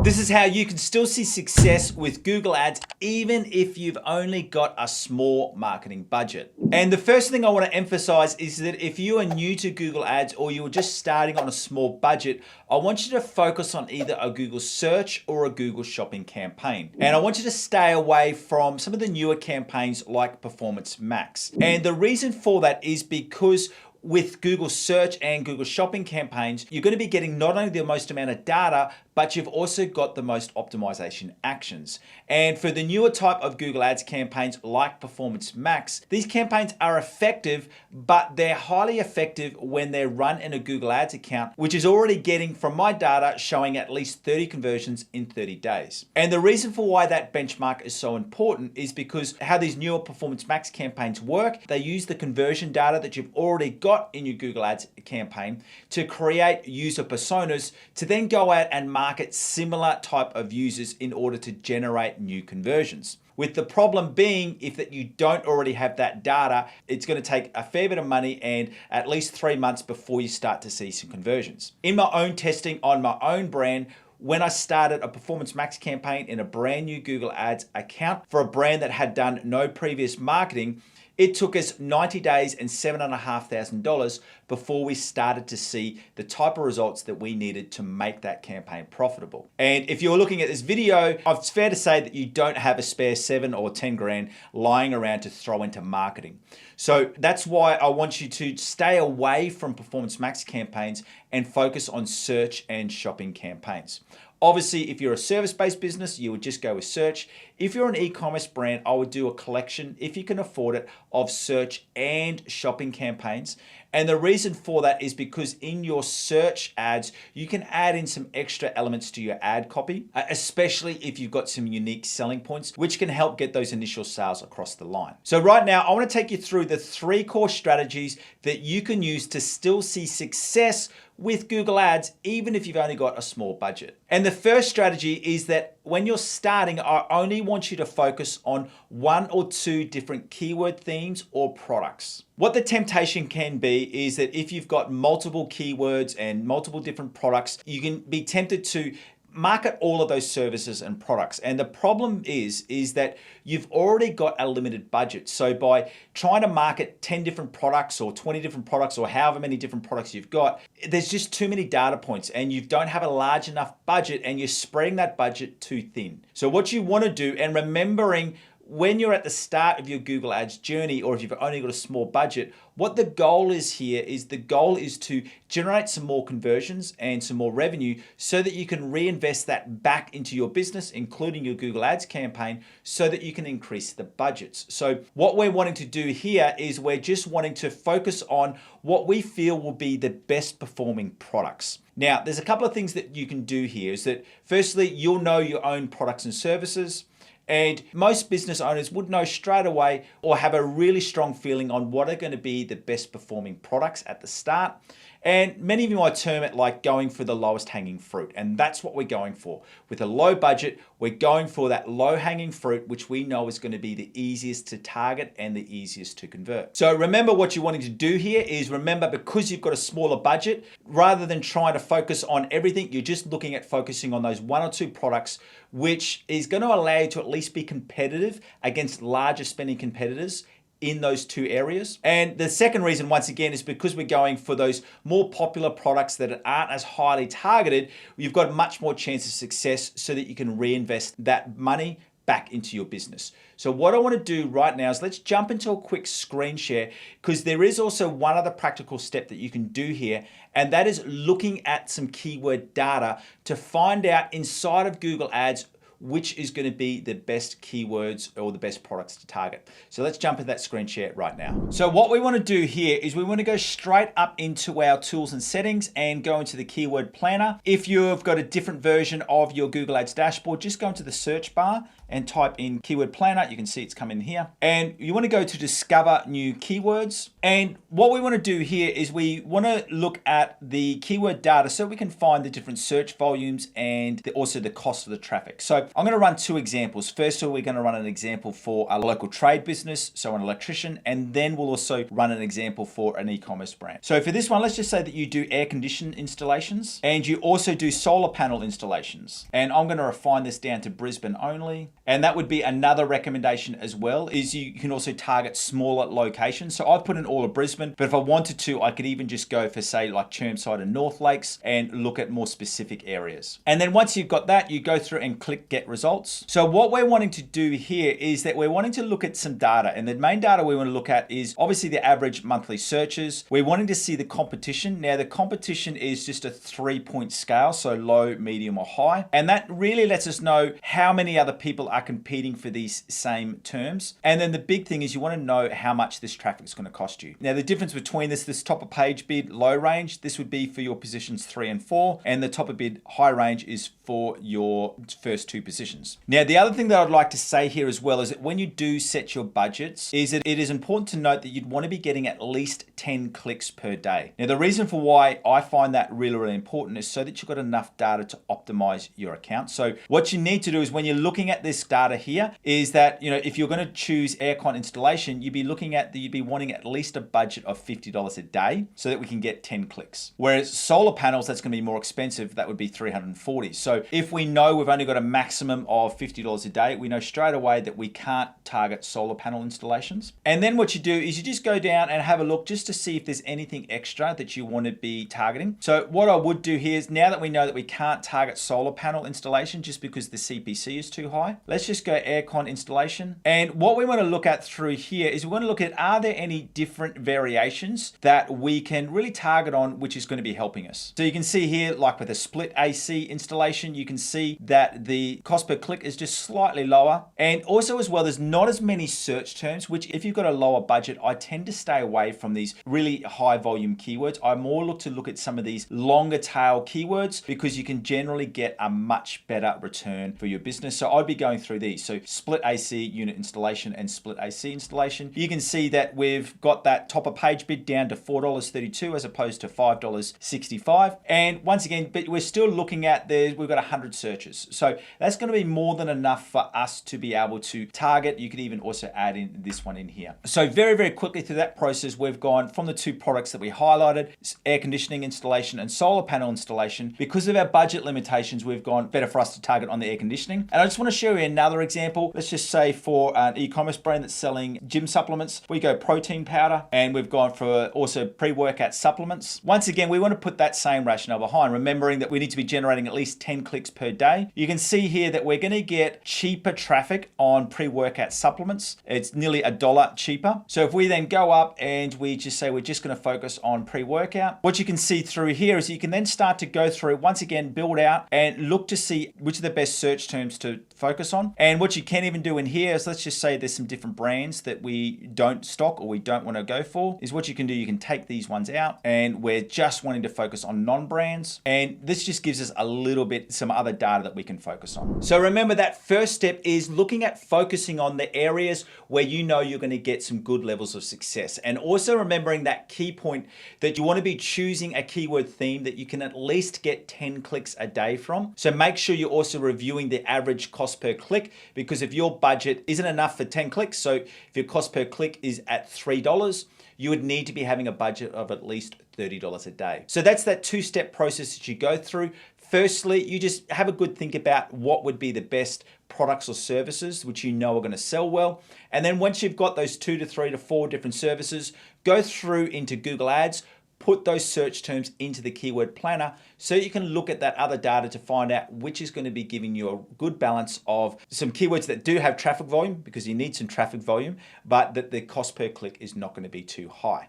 This is how you can still see success with Google Ads even if you've only got a small marketing budget. And the first thing I want to emphasize is that if you are new to Google Ads or you're just starting on a small budget, I want you to focus on either a Google search or a Google shopping campaign. And I want you to stay away from some of the newer campaigns like Performance Max. And the reason for that is because with Google search and Google shopping campaigns, you're going to be getting not only the most amount of data, but you've also got the most optimization actions. And for the newer type of Google Ads campaigns like Performance Max, these campaigns are effective, but they're highly effective when they're run in a Google Ads account, which is already getting, from my data, showing at least 30 conversions in 30 days. And the reason for why that benchmark is so important is because how these newer Performance Max campaigns work, they use the conversion data that you've already got in your Google Ads campaign to create user personas to then go out and market similar type of users in order to generate new conversions. With the problem being, if that you don't already have that data, it's going to take a fair bit of money and at least 3 months before you start to see some conversions. In my own testing on my own brand, when I started a Performance Max campaign in a brand new Google Ads account for a brand that had done no previous marketing, it took us 90 days and $7,500 before we started to see the type of results that we needed to make that campaign profitable. And if you're looking at this video, it's fair to say that you don't have a spare 7 or 10 grand lying around to throw into marketing. So that's why I want you to stay away from Performance Max campaigns and focus on search and shopping campaigns. Obviously, if you're a service-based business, you would just go with search. If you're an e-commerce brand, I would do a collection, if you can afford it, of search and shopping campaigns. And the reason for that is because in your search ads, you can add in some extra elements to your ad copy, especially if you've got some unique selling points, which can help get those initial sales across the line. So right now, I want to take you through the 3 core strategies that you can use to still see success with Google Ads, even if you've only got a small budget. And the first strategy is that when you're starting, I only want you to focus on 1 or 2 different keyword themes or products. What the temptation can be is that if you've got multiple keywords and multiple different products, you can be tempted to market all of those services and products. And the problem is that you've already got a limited budget. So by trying to market 10 different products or 20 different products or however many different products you've got, there's just too many data points and you don't have a large enough budget and you're spreading that budget too thin. So what you want to do, and remembering when you're at the start of your Google Ads journey, or if you've only got a small budget, what the goal is here is the goal is to generate some more conversions and some more revenue so that you can reinvest that back into your business, including your Google Ads campaign, so that you can increase the budgets. So what we're wanting to do here is we're just wanting to focus on what we feel will be the best performing products. Now, there's a couple of things that you can do here is that firstly, you'll know your own products and services. And most business owners would know straight away or have a really strong feeling on what are going to be the best performing products at the start. And many of you might term it like going for the lowest hanging fruit. And that's what we're going for. With a low budget, we're going for that low hanging fruit, which we know is going to be the easiest to target and the easiest to convert. So remember, what you're wanting to do here is remember, because you've got a smaller budget, rather than trying to focus on everything, you're just looking at focusing on those 1 or 2 products, which is going to allow you to at least be competitive against larger spending competitors in those 2 areas. And the second reason, once again, is because we're going for those more popular products that aren't as highly targeted, you've got a much more chance of success so that you can reinvest that money back into your business. So what I want to do right now is let's jump into a quick screen share, because there is also one other practical step that you can do here, and that is looking at some keyword data to find out inside of Google Ads which is going to be the best keywords or the best products to target. So let's jump into that screen share right now. So what we want to do here is we want to go straight up into our tools and settings and go into the keyword planner. If you've got a different version of your Google Ads dashboard, just go into the search bar and type in keyword planner. You can see it's come in here. And you want to go to discover new keywords. And what we want to do here is we want to look at the keyword data so we can find the different search volumes and also the cost of the traffic. So I'm going to run two examples. First of all, we're going to run an example for a local trade business, so an electrician, and then we'll also run an example for an e-commerce brand. So for this one, let's just say that you do air condition installations and you also do solar panel installations. And I'm going to refine this down to Brisbane only. And that would be another recommendation as well, is you can also target smaller locations. So I've put in all of Brisbane, but if I wanted to, I could even just go for say like Chermside and North Lakes and look at more specific areas. And then once you've got that, you go through and click get results. So what we're wanting to do here is that we're wanting to look at some data, and the main data we want to look at is obviously the average monthly searches. We're wanting to see the competition. Now the competition is just a 3-point scale, so low, medium or high. And that really lets us know how many other people are competing for these same terms. And then the big thing is you want to know how much this traffic is going to cost you. Now the difference between this top of page bid low range, this would be for your positions 3 and 4, and the top of bid high range is for your first two positions. Now the other thing that I'd like to say here as well is that when you do set your budgets, is that it is important to note that you'd want to be getting at least 10 clicks per day. Now the reason for why I find that really, really important is so that you've got enough data to optimize your account. So what you need to do is when you're looking at this data here is that, if you're going to choose aircon installation, you'd be wanting at least a budget of $50 a day so that we can get 10 clicks. Whereas solar panels, that's going to be more expensive. That would be $340. So if we know we've only got a maximum of $50 a day, we know straight away that we can't target solar panel installations. And then what you do is you just go down and have a look just to see if there's anything extra that you want to be targeting. So what I would do here is, now that we know that we can't target solar panel installation just because the CPC is too high, let's just go aircon installation. And what we want to look at through here is we want to look at, are there any different variations that we can really target on, which is going to be helping us. So you can see here, like with a split AC installation, you can see that the cost per click is just slightly lower. And also as well, there's not as many search terms, which if you've got a lower budget, I tend to stay away from these really high volume keywords. I more look at some of these longer tail keywords because you can generally get a much better return for your business. So I'd be going through these. So split AC unit installation and split AC installation. You can see that we've got that top of page bid down to $4.32 as opposed to $5.65. And once again, but we're still looking at we've got 100 searches. So that's going to be more than enough for us to be able to target. You could even also add in this one in here. So very, very quickly through that process, we've gone from the two products that we highlighted, air conditioning installation and solar panel installation. Because of our budget limitations, we've gone better for us to target on the air conditioning. And I just want to show you another example. Let's just say for an e-commerce brand that's selling gym supplements, we go protein powder, and we've gone for also pre-workout supplements. Once again, we want to put that same rationale behind, remembering that we need to be generating at least 10 clicks per day. You can see here that we're going to get cheaper traffic on pre-workout supplements. It's nearly $1 cheaper. So if we then go up and we just say we're just going to focus on pre-workout, what you can see through here is you can then start to go through, once again, build out and look to see which are the best search terms to focus on. And what you can even do in here is, let's just say there's some different brands that we don't stock or we don't want to go for, is what you can do, you can take these ones out and we're just wanting to focus on non-brands. And this just gives us a little bit, some other data that we can focus on. So remember, that first step is looking at focusing on the areas where you know you're going to get some good levels of success. And also remembering that key point that you want to be choosing a keyword theme that you can at least get 10 clicks a day from. So make sure you're also reviewing the average cost per click, because if your budget isn't enough for 10 clicks, so if your cost per click is at $3, you would need to be having a budget of at least $30 a day. So that's that two-step process that you go through. Firstly, you just have a good think about what would be the best products or services which you know are going to sell well. And then once you've got those 2 to 3 to 4 different services, go through into Google Ads, put those search terms into the keyword planner so you can look at that other data to find out which is going to be giving you a good balance of some keywords that do have traffic volume, because you need some traffic volume, but that the cost per click is not going to be too high.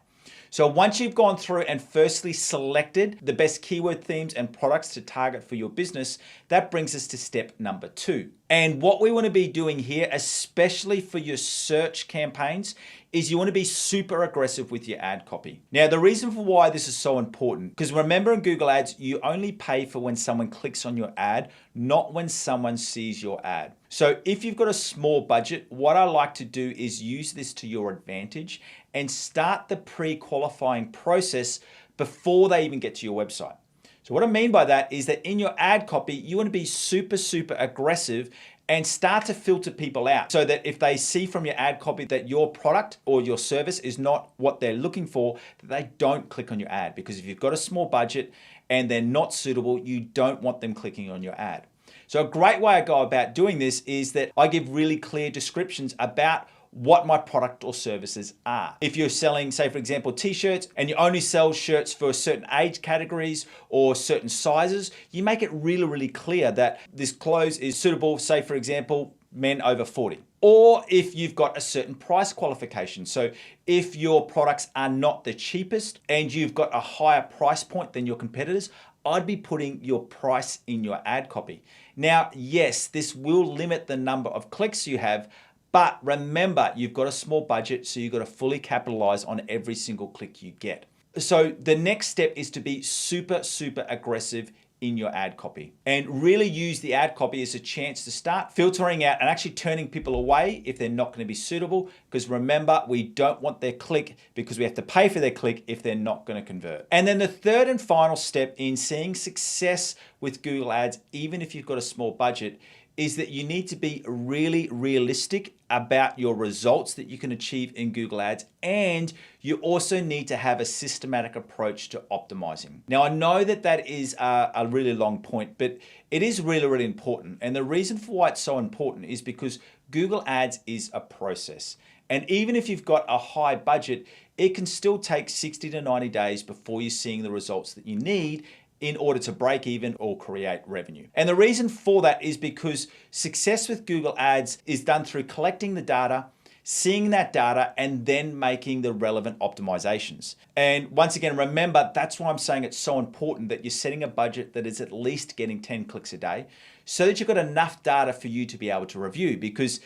So once you've gone through and firstly selected the best keyword themes and products to target for your business, that brings us to step number 2. And what we want to be doing here, especially for your search campaigns, is you want to be super aggressive with your ad copy. Now, the reason for why this is so important, because remember in Google Ads, you only pay for when someone clicks on your ad, not when someone sees your ad. So if you've got a small budget, what I like to do is use this to your advantage and start the pre-qualifying process before they even get to your website. So what I mean by that is that in your ad copy, you want to be super, super aggressive and start to filter people out so that if they see from your ad copy that your product or your service is not what they're looking for, that they don't click on your ad. Because if you've got a small budget and they're not suitable, you don't want them clicking on your ad. So a great way I go about doing this is that I give really clear descriptions about what my product or services are. If you're selling, say for example, t-shirts, and you only sell shirts for certain age categories or certain sizes, you make it really, really clear that this clothes is suitable, say for example, men over 40. Or if you've got a certain price qualification. So if your products are not the cheapest and you've got a higher price point than your competitors, I'd be putting your price in your ad copy. Now, yes, this will limit the number of clicks you have, but remember, you've got a small budget, so you've got to fully capitalize on every single click you get. So the next step is to be super, super aggressive in your ad copy and really use the ad copy as a chance to start filtering out and actually turning people away if they're not going to be suitable. Because remember, we don't want their click because we have to pay for their click if they're not going to convert. And then the third and final step in seeing success with Google Ads, even if you've got a small budget, is that you need to be really realistic about your results that you can achieve in Google Ads, and you also need to have a systematic approach to optimizing. Now, I know that that is a really long point, but it is really, really important. And the reason for why it's so important is because Google Ads is a process. And even if you've got a high budget, it can still take 60 to 90 days before you're seeing the results that you need in order to break even or create revenue. And the reason for that is because success with Google Ads is done through collecting the data, seeing that data, and then making the relevant optimizations. And once again, remember, that's why I'm saying it's so important that you're setting a budget that is at least getting 10 clicks a day so that you've got enough data for you to be able to review. Because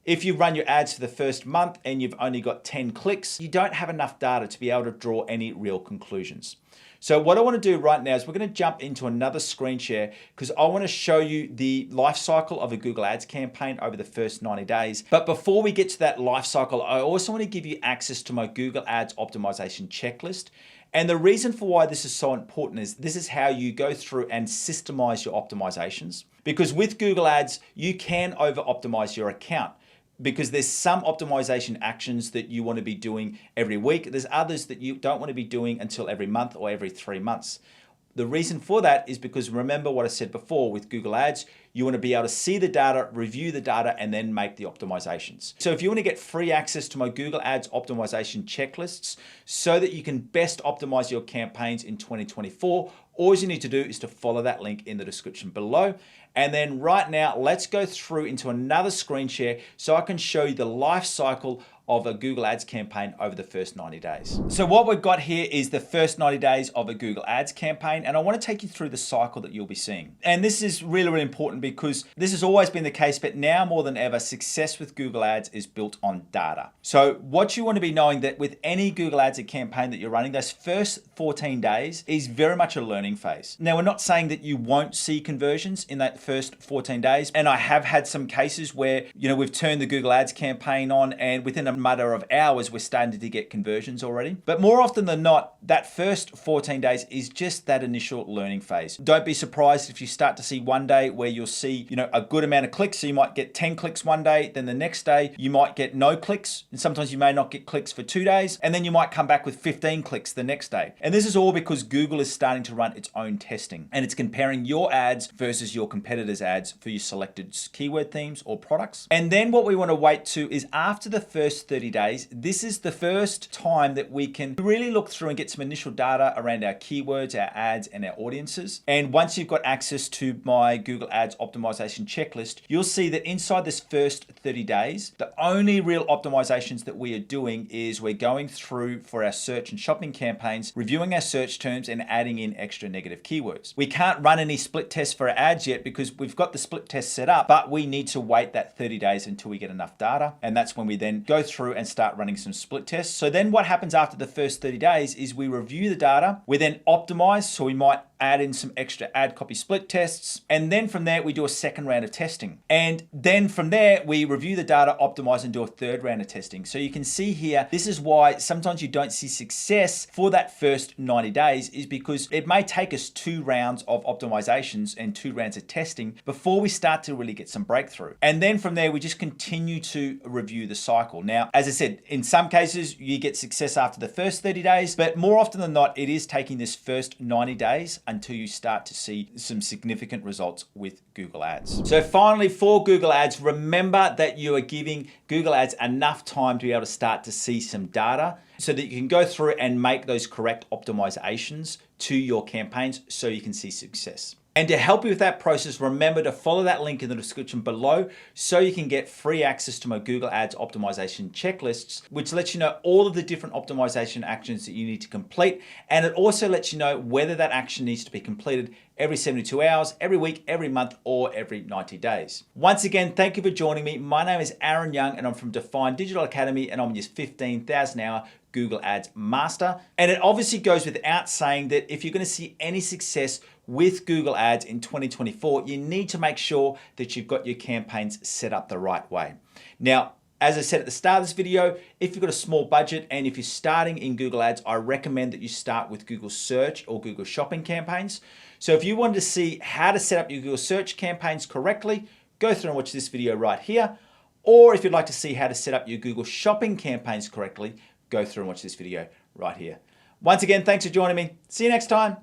if you run your ads for the first month and you've only got 10 clicks, you don't have enough data to be able to draw any real conclusions. So what I want to do right now is we're going to jump into another screen share because I want to show you the life cycle of a Google Ads campaign over the first 90 days. But before we get to that life cycle, I also want to give you access to my Google Ads optimization checklist. And the reason for why this is so important is this is how you go through and systemize your optimizations. Because with Google Ads, you can over optimize your account, because there's some optimization actions that you want to be doing every week. There's others that you don't want to be doing until every month or every 3 months. The reason for that is because remember what I said before with Google Ads, you want to be able to see the data, review the data, and then make the optimizations. So if you want to get free access to my Google Ads optimization checklists so that you can best optimize your campaigns in 2024, all you need to do is to follow that link in the description below. And then right now, let's go through into another screen share so I can show you the life cycle of a Google Ads campaign over the first 90 days. So what we've got here is the first 90 days of a Google Ads campaign, and I want to take you through the cycle that you'll be seeing. And this is really, really important because this has always been the case, but now more than ever, success with Google Ads is built on data. So what you want to be knowing that with any Google Ads campaign that you're running, those first 14 days is very much a learning phase. Now, we're not saying that you won't see conversions in that first 14 days. And I have had some cases where, we've turned the Google Ads campaign on and within a matter of hours, we're starting to get conversions already. But more often than not, that first 14 days is just that initial learning phase. Don't be surprised if you start to see one day where you'll see, a good amount of clicks. So you might get 10 clicks one day, then the next day you might get no clicks. And sometimes you may not get clicks for 2 days. And then you might come back with 15 clicks the next day. And this is all because Google is starting to run its own testing and it's comparing your ads versus your competitors' ads for your selected keyword themes or products. And then what we want to wait to is after the first 30 days, this is the first time that we can really look through and get some initial data around our keywords, our ads, and our audiences. And once you've got access to my Google Ads optimization checklist, you'll see that inside this first 30 days, the only real optimizations that we are doing is we're going through for our search and shopping campaigns, reviewing our search terms and adding in extra negative keywords. We can't run any split tests for our ads yet because we've got the split test set up, but we need to wait that 30 days until we get enough data. And that's when we then go through and start running some split tests. So then what happens after the first 30 days is we review the data, we then optimize. So we might add in some extra ad copy split tests. And then from there, we do a second round of testing. And then from there, we review the data, optimize, and do a third round of testing. So you can see here, this is why sometimes you don't see success for that first 90 days is because it may take us 2 rounds of optimizations and 2 rounds of testing before we start to really get some breakthrough. And then from there, we just continue to review the cycle. Now, as I said, in some cases, you get success after the first 30 days, but more often than not, it is taking this first 90 days until you start to see some significant results with Google Ads. So finally, for Google Ads, remember that you are giving Google Ads enough time to be able to start to see some data so that you can go through and make those correct optimizations to your campaigns so you can see success. And to help you with that process, remember to follow that link in the description below so you can get free access to my Google Ads optimization checklists, which lets you know all of the different optimization actions that you need to complete. And it also lets you know whether that action needs to be completed every 72 hours, every week, every month, or every 90 days. Once again, thank you for joining me. My name is Aaron Young and I'm from Define Digital Academy and I'm your 15,000 hour Google Ads master. And it obviously goes without saying that if you're going to see any success with Google Ads in 2024, you need to make sure that you've got your campaigns set up the right way. Now, as I said at the start of this video, if you've got a small budget and if you're starting in Google Ads, I recommend that you start with Google Search or Google Shopping campaigns. So if you wanted to see how to set up your Google Search campaigns correctly, go through and watch this video right here. Or if you'd like to see how to set up your Google Shopping campaigns correctly, go through and watch this video right here. Once again, thanks for joining me. See you next time.